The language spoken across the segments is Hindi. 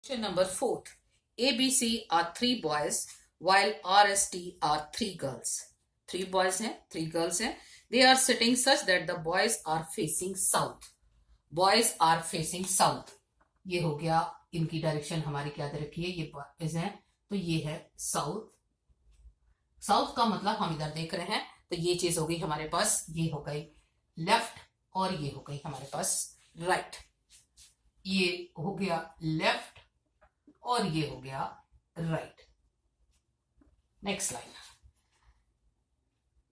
Question number 4. ABC are 3 boys while RST are 3 girls. 3 boys हैं 3 girls हैं. They are sitting such that the boys are facing south. Boys are facing south. ये हो गया इनकी डायरेक्शन हमारी क्या दे रखी है. ये बॉयज हैं तो ये है साउथ. साउथ का मतलब हम इधर देख रहे हैं तो ये चीज हो गई हमारे पास. ये हो गई लेफ्ट और ये हो गई हमारे पास राइट. ये हो गया लेफ्ट और ये हो गया right. Next line.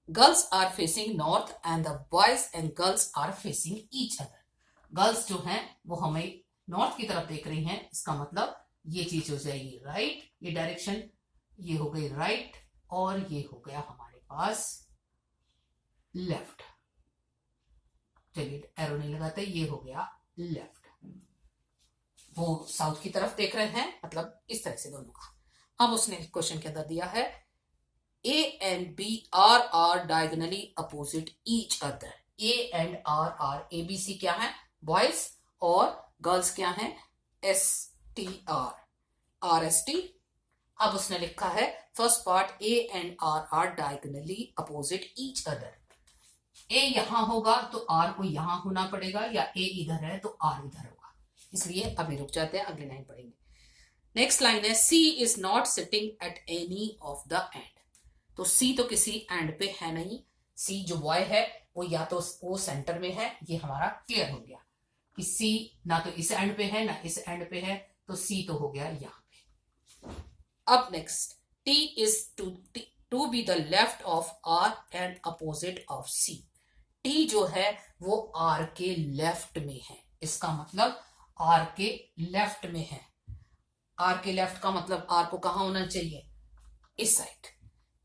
Girls are facing north and the boys and girls are facing each other. Girls जो हैं वो हमें नॉर्थ की तरफ देख रही हैं. इसका मतलब ये चीज हो जाएगी राइट. ये डायरेक्शन ये हो गई राइट और ये हो गया हमारे पास लेफ्ट. चलिए एरो नहीं लगाते. ये हो गया लेफ्ट. वो साउथ की तरफ देख रहे हैं मतलब इस तरह से दोनों का. अब उसने क्वेश्चन के अंदर दिया है A and B are diagonally opposite each other. A and R are ABC क्या है बॉयज और गर्ल्स क्या है STR RST. अब उसने लिखा है first part A and R are diagonally opposite each other. A यहां होगा तो R को यहां होना पड़ेगा या A इधर है तो R इधर होगा. इसलिए अभी रुक जाते हैं अगली लाइन पढ़ेंगे. नेक्स्ट लाइन है C is not sitting at any of the end. तो C तो किसी एंड पे है नहीं. C जो बॉय है वो या तो वो सेंटर में है. ये हमारा क्लियर हो गया कि C ना तो इस एंड पे है ना इस एंड पे है तो C तो हो गया यहां पे. अब next T is to be the left of R and opposite of C. T जो है वो R के लेफ्ट में है. इसका मतलब R के लेफ्ट में है. R के लेफ्ट का मतलब R को कहां होना चाहिए इस साइड.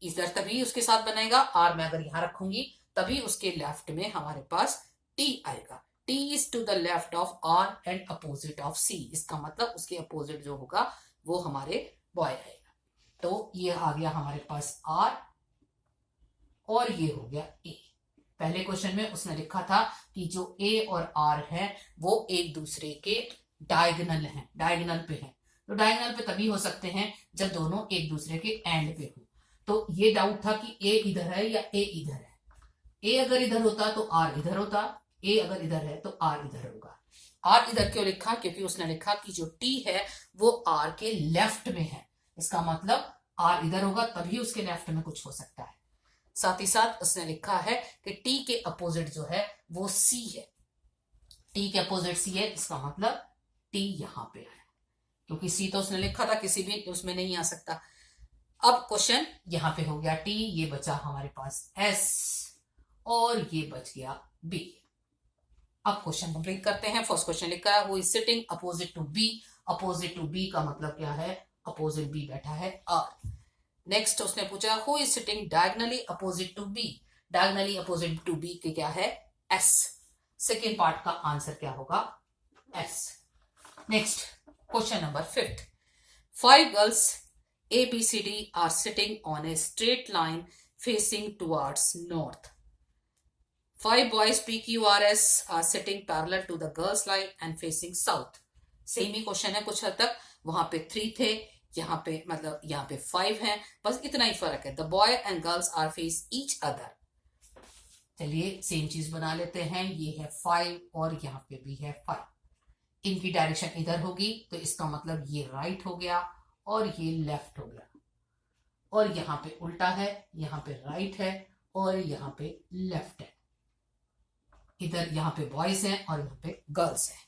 इधर तभी उसके साथ बनेगा. R मैं अगर यहां रखूंगी तभी उसके लेफ्ट में हमारे पास T आएगा. T is to the left of R and opposite of C. इसका मतलब उसके अपोजिट जो होगा वो हमारे बॉय आएगा. तो ये आ गया हमारे पास R और ये हो गया A. पहले क्वेश्चन में उसने लिखा था कि जो A और R है वो एक दूसरे के डायगोनल हैं. डायगोनल पे हैं तो डायगोनल पे तभी हो सकते हैं जब दोनों एक दूसरे के एंड पे हो. तो ये डाउट था कि A इधर है या A इधर है. A अगर इधर होता तो R इधर होता. A अगर इधर है तो R इधर होगा. R इधर क्यों लिखा क्योंकि उसने लिखा कि जो T है वो R के लेफ्ट में है. इसका मतलब R इधर होगा तभी उसके लेफ्ट में कुछ हो सकता है. साथ ही साथ उसने लिखा है कि T के अपोजिट जो है वो C है. T के अपोजिट C है. इसका मतलब T यहां पे है क्योंकि C तो उसने लिखा था किसी भी उसमें नहीं आ सकता. अब क्वेश्चन यहां पे हो गया T. ये बचा हमारे पास S और ये बच गया B. अब क्वेश्चन कंप्लीट करते हैं. फर्स्ट क्वेश्चन लिखा है who is sitting opposite to B. Opposite to B का मतलब क्या है अपोजिट B बैठा है R. नेक्स्ट उसने पूछा who is sitting diagonally opposite to B. Diagonally opposite to B के क्या है S. सेकेंड पार्ट का आंसर क्या होगा S. Next question number 5. 5 girls ABCD are sitting on a straight line facing towards north. 5 boys PQRS are sitting parallel to the girls line and facing south. Same he question है कुछ हद तक. वहां पे 3 थे यहाँ पे मतलब यहाँ पे 5 हैं. बस इतना ही फर्क है. The boy and girls are face each other. चलिए सेम चीज बना लेते हैं. ये है 5 और यहाँ पे भी है 5. इनकी डायरेक्शन इधर होगी तो इसका मतलब ये राइट हो गया और ये लेफ्ट हो गया. और यहाँ पे उल्टा है. यहाँ पे राइट है और यहाँ पे लेफ्ट है. इधर यहाँ पे बॉयज हैं और यहाँ पे गर्ल्स हैं.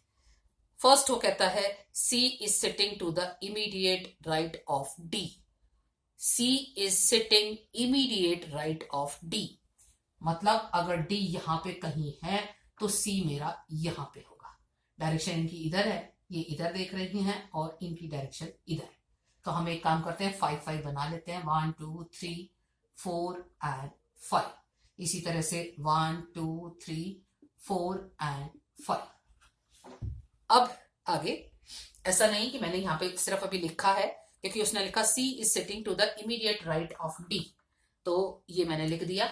फर्स्ट वो कहता है C is sitting to the immediate right of D. C is sitting immediate right of D. मतलब अगर D यहाँ पे कहीं है तो C मेरा यहाँ पे होगा. डायरेक्शन इनकी इधर है. ये इधर देख रही हैं और इनकी डायरेक्शन इधर है. तो हम एक काम करते हैं 5 5 बना लेते हैं. 1 2 3 4 एंड 5. इसी तरह से 1 2 3 4 एंड 5. अब आगे ऐसा नहीं कि मैंने यहाँ पे सिर्फ अभी लिखा है क्योंकि उसने लिखा C is sitting to the immediate right of D. तो ये मैंने लिख दिया.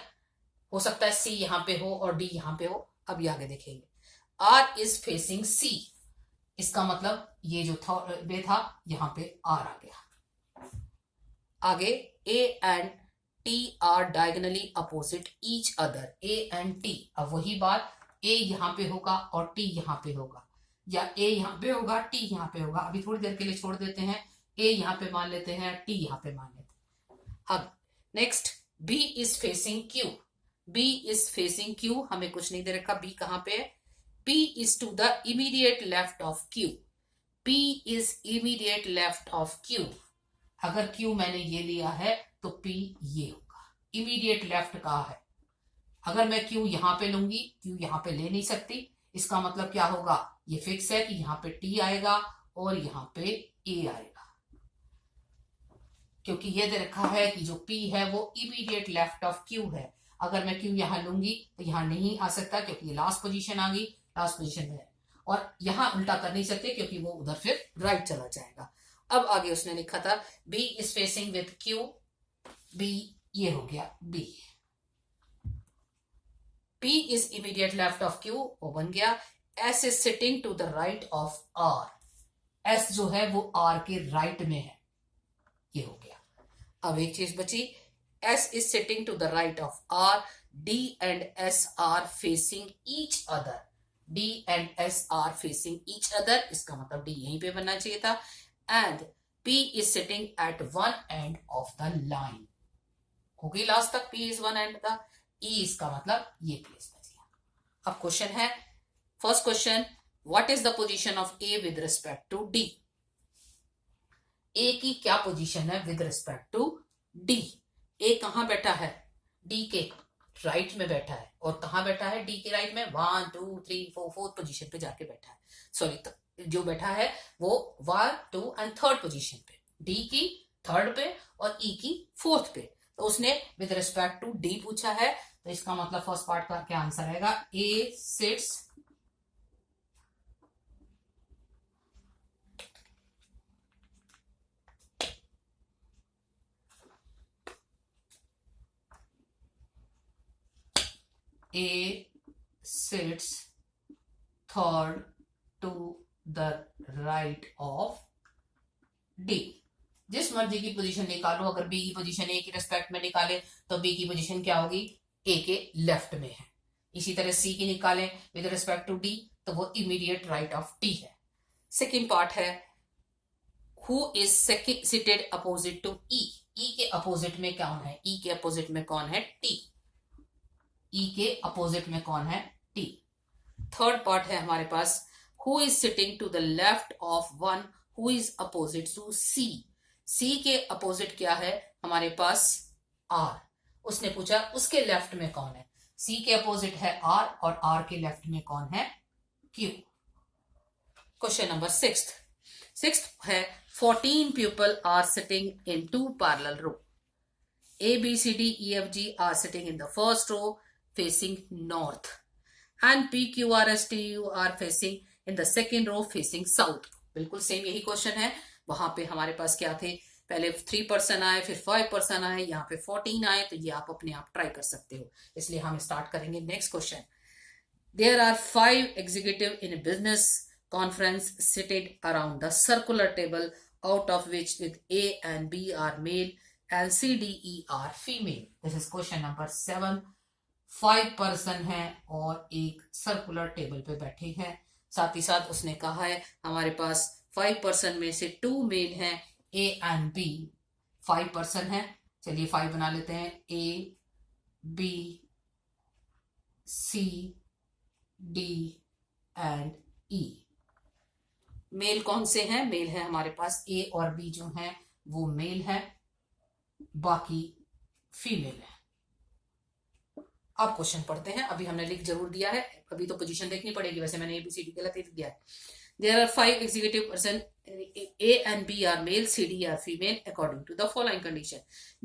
हो सकता है C यहाँ पे हो और D यहाँ पे हो. अब ये आगे देखेंगे. R is facing C. इसका मतलब ये जो वे था यहाँ पे आर आ गया। आगे A and T R diagonally opposite each other. A and T, अब वही बात, ए यहाँ पे होगा और टी यहाँ पे होगा, या ए यहाँ पे होगा टी यहाँ पे होगा। अभी थोड़ी देर के लिए छोड़ देते हैं, ए यहाँ पे मान लेते हैं, टी यहाँ पे मान लेते हैं। अब next, B is facing Q. B is facing Q, हमें कुछ नहीं दे रखा, बी कहाँ पे है? P is to the immediate left of Q. P is immediate left of Q. अगर Q मैंने ये लिया है तो P ये होगा, immediate left का है। अगर मैं Q यहां पे लूंगी, Q यहां पे ले नहीं सकती, इसका मतलब क्या होगा? ये फिक्स है कि यहां पे T आएगा और यहां पे A आएगा, क्योंकि ये दे रखा है कि जो P है वो immediate left of Q है। अगर मैं Q यहां लूंगी तो यहां नहीं आ सकता, क्योंकि ये लास्ट पोजीशन आ गई, लास्ट पोजीशन में है, और यहां उल्टा कर नहीं सकते क्योंकि वो उधर फिर राइट चला जाएगा। अब आगे उसने लिखा था B is facing with Q, B ये हो गया B। P is immediate left of Q, वो बन गया। S is sitting to the right of R, S जो है वो R के राइट में है, ये हो गया। अब एक चीज बची, S is sitting to the right of R, D and S are facing each other। D and S are facing each other, इसका मतलब D यहीं पे बनना चाहिए था। And P is sitting at one end of the line, हो गई लास्ट तक, P is one end का, E इसका मतलब ये प्लेस बच गया। अब क्वेश्चन है, first question, what is the position of A with respect to D? A की क्या पोजीशन है with respect to D? A कहां बैठा है? डी के राइट में बैठा है, और कहां बैठा है? डी के राइट में 1 2 3 4 फोर्थ पोजीशन पे जाके बैठा है। सॉरी, जो बैठा है वो 1 2 एंड थर्ड पोजीशन पे, डी की थर्ड पे और ई की फोर्थ पे। तो उसने विद रिस्पेक्ट टू डी पूछा है, तो इसका मतलब फर्स्ट पार्ट का क्या आंसर आएगा? ए seats A sits third to the right of D। जिस मर्जी की पोजीशन निकालो, अगर B की पोजीशन A की रिस्पेक्ट में निकाले तो B की पोजीशन क्या होगी? A के लेफ्ट में है। इसी तरह C की निकालें विद रिस्पेक्ट टू D तो वो इमीडिएट राइट ऑफ D है। सेकेंड पार्ट है, who is seated opposite to E। E के अपोजिट में कौन है? E के अपोजिट में कौन है? T। E के अपोजिट में कौन है? T। थर्ड पार्ट है हमारे पास, who is sitting to the left of one who is opposite to C। C के अपोजिट क्या है हमारे पास? R। उसने पूछा उसके लेफ्ट में कौन है? C के अपोजिट है R और R के लेफ्ट में कौन है? Q। क्वेश्चन नंबर सिक्स्थ है, 14 people are sitting in 2 parallel row. A B C D E F G are sitting in the first row facing north, and P Q R S T U are facing in the second row facing south। बिल्कुल सेम यही क्वेश्चन है। वहां पे हमारे पास क्या थे? पहले 3 पर्सन आए, फिर 5 पर्सन आए, यहाँ पे 14 आए। तो ये आप अपने आप ट्राई कर सकते हो। इसलिए हम स्टार्ट करेंगे next question. There are 5 executives in a business conference seated around the circular table, out of which with A and B are male and C D E are female। This is question number 7। 5 person हैं और एक सर्कुलर टेबल पे बैठे हैं। साथ ही साथ उसने कहा है हमारे पास 5 पर्सन में से 2 मेल हैं, ए एंड बी। 5 पर्सन हैं, चलिए 5 बना लेते हैं, A B C D and E. Male कौन से हैं? मेल है हमारे पास ए और बी जो हैं वो मेल है, बाकी फीमेल है। अब क्वेश्चन पढ़ते हैं। अभी हमने लिख जरूर दिया है, अभी तो पोजीशन देखनी पड़ेगी, वैसे मैंने ABCD गलत लिख दिया है। There are 5 executive person, A and B are male, C D are female according to the following condition।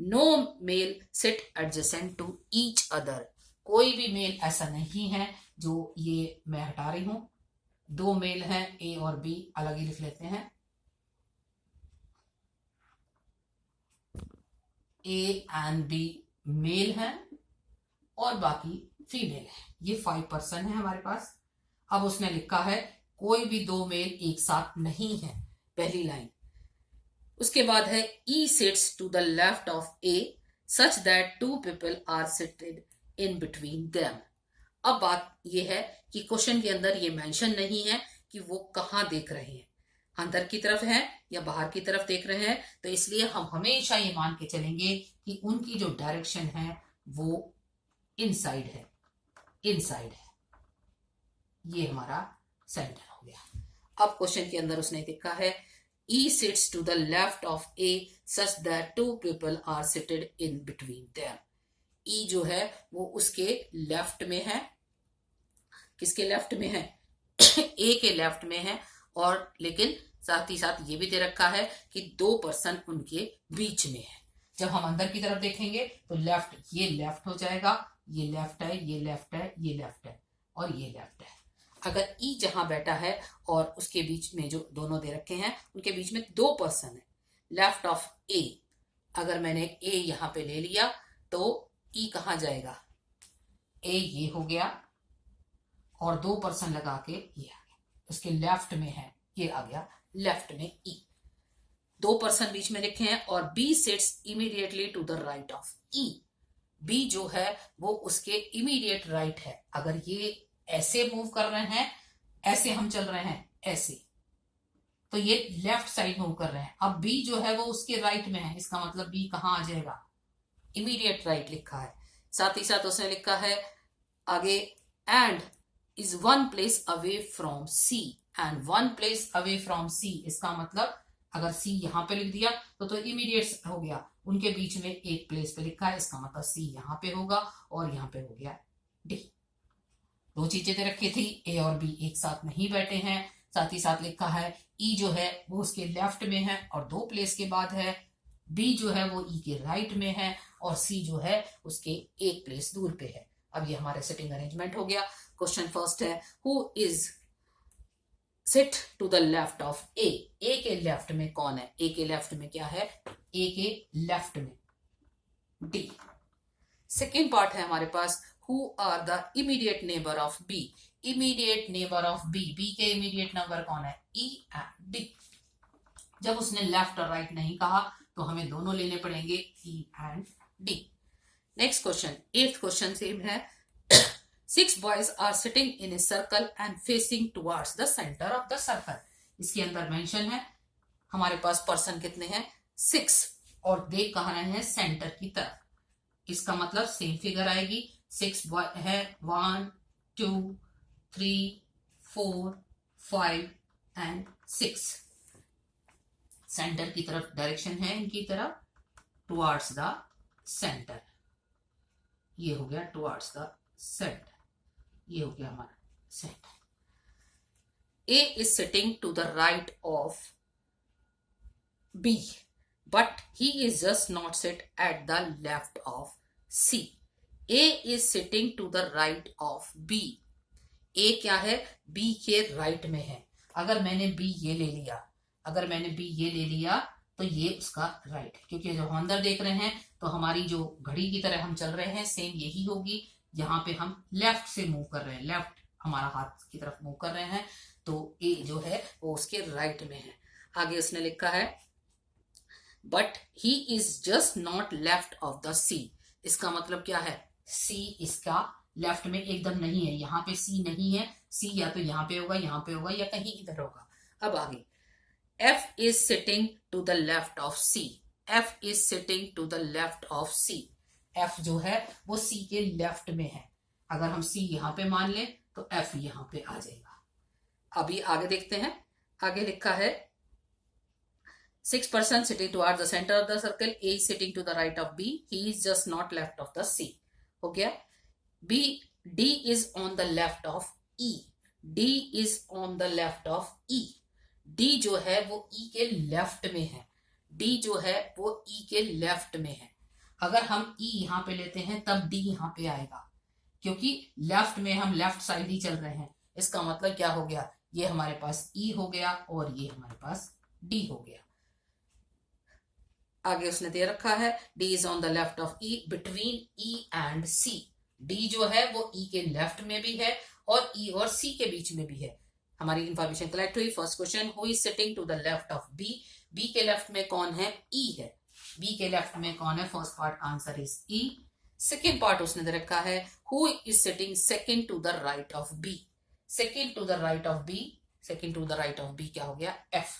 No male sit adjacent to each other। कोई भी मेल ऐसा नहीं है जो, ये मैं हटा रही हूं, 2 मेल हैं, A और B, अलग ही लिख लेते हैं। A and B मेल हैं और बाकी फीमेल है। ये 5 पर्सन है हमारे पास। अब उसने लिखा है कोई भी दो मेल एक साथ नहीं है, पहली लाइन। उसके बाद है E sits to the left of A such that two people are seated in between them। अब बात यह है कि क्वेश्चन के अंदर ये मेंशन नहीं है कि वो कहाँ देख रहे हैं, अंदर की तरफ है या बाहर की तरफ देख रहे हैं, तो इसलिए हम हमेशा ये मान के चलेंगे कि उनकी जो डायरेक्शन है वो इनसाइड है, इनसाइड है। ये हमारा सेंटर हो गया। अब क्वेश्चन के अंदर उसने लिखा है E sits to the left of A such that two people are seated in between them। E जो है वो उसके लेफ्ट में है, किसके लेफ्ट में है? A के लेफ्ट में है, और लेकिन साथ ही साथ ये भी दे रखा है कि दो पर्सन उनके बीच में है। जब हम अंदर की तरफ देखेंगे तो लेफ्ट, ये लेफ्ट हो जाएगा, ये लेफ्ट है, ये लेफ्ट है, ये लेफ्ट है और ये लेफ्ट है। अगर ई जहां बैठा है और उसके बीच में जो दोनों दे रखे हैं उनके बीच में दो पर्सन है, लेफ्ट ऑफ ए, अगर मैंने ए यहां पे ले लिया तो ई कहां जाएगा? ए ये हो गया और दो पर्सन लगा के ये आ गया, उसके लेफ्ट में है, ये आ गया लेफ्ट में ई। दो पर्सन बीच में लिखे हैं और B sits immediately to the right of E. B जो है वो उसके इमीडिएट राइट है। अगर ये ऐसे मूव कर रहे हैं, ऐसे हम चल रहे हैं ऐसे, तो ये लेफ्ट साइड मूव कर रहे हैं। अब बी जो है वो उसके राइट में है, इसका मतलब बी कहां आ जाएगा? इमीडिएट राइट लिखा है। साथ ही साथ उसने लिखा है आगे, and is one place away from C, and one place away from C, इसका मतलब अगर सी यहां पे लिख दिया तो इमीडिएट हो गया, उनके बीच में एक प्लेस पे लिखा है, इसका मतलब सी यहां पे होगा और यहां पे हो गया डी। दो चीजें दे रखी थी, ए और बी एक साथ नहीं बैठे हैं। साथ ही साथ लिखा है ई जो है वो उसके लेफ्ट में है और दो प्लेस के बाद है, बी जो है वो ई के राइट में है और सी जो है उसके एक प्लेस दूर पे है। अब ये हमारे सिटिंग अरेंजमेंट हो गया। क्वेश्चन फर्स्ट है, who is sit to the left of A. A के लेफ्ट में कौन है? ए के लेफ्ट में क्या है? ए के लेफ्ट में डी। सेकेंड पार्ट है हमारे पास, who are the immediate neighbor of B। immediate neighbor of B, B के immediate नंबर कौन है? E and D। जब उसने लेफ्ट और राइट नहीं कहा तो हमें दोनों लेने पड़ेंगे, E and D। Next question, eighth question same है। 6 boys are sitting in a circle and facing towards the center of the circle। इसके अंदर मेंशन है हमारे पास पर्सन कितने हैं? 6, और देख कहाँ रहे हैं? सेंटर की तरफ। इसका मतलब सेम फिगर आएगी। 6 बॉय है, 1 2 3 4 5 एंड 6। सेंटर की तरफ डायरेक्शन है इनकी तरफ, टुवर्ड्स द सेंटर। ये हो गया टुवर्ड्स द सेंटर, ये हो गया हमारा center. A is sitting to the right of B but he is just not sit at the left of C. A is sitting to the right of B। A क्या है? B के राइट में है। अगर मैंने B ये ले लिया, अगर मैंने B ये ले लिया तो ये उसका राइट है, क्योंकि जब हम अंदर देख रहे हैं तो हमारी जो घड़ी की तरह हम चल रहे हैं सेम यही होगी। यहाँ पे हम लेफ्ट से मूव कर रहे हैं, लेफ्ट हमारा हाथ की तरफ मूव कर रहे हैं, तो A जो है वो उसके राइट में है। आगे उसने लिखा है but he is just not left of the C। इसका मतलब क्या है? सी इसका लेफ्ट में एकदम नहीं है, यहाँ पे सी नहीं है। सी या तो यहाँ पे होगा, यहाँ पे होगा, या कहीं इधर होगा। अब आगे, F is sitting to the left of C. F is sitting to the left of C. F जो है वो सी के लेफ्ट में है। अगर हम सी यहाँ पे मान लें तो एफ यहाँ पे आ जाएगा। अभी आगे देखते हैं। आगे लिखा है 6 person sitting towards the center of the circle। A is sitting to the right of B। He is just not left of the C। हो गया। B, D is on the left of E। D is on the left of E। D जो है वो E के लेफ्ट में है। D जो है वो E के लेफ्ट में है। अगर हम E यहाँ पे लेते हैं तब D यहाँ पे आएगा, क्योंकि लेफ्ट में हम लेफ्ट साइड ही चल रहे हैं। इसका मतलब क्या हो गया? ये हमारे पास E हो गया और ये हमारे पास D हो गया। आगे उसने दे रखा है D is on the left of E between E and C। D जो है वो E के लेफ्ट में भी है और E और C के बीच में भी है। हमारी इंफॉर्मेशन कलेक्ट हुई। First question, who is sitting to the left of B, B के लेफ्ट में कौन है? ई है। बी के लेफ्ट में कौन है? First part answer is E. Second part उसने दे रखा है, who is sitting second to the right of B, second to the right of B, second to the right of B क्या हो गया? F.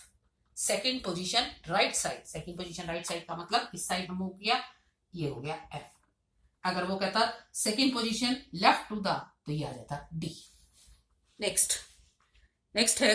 Second position right side, second position right side का मतलब इस साइड में मूव किया, ये हो गया एफ। अगर वो कहता second position left to the, तो ये आ जाता डी। नेक्स्ट है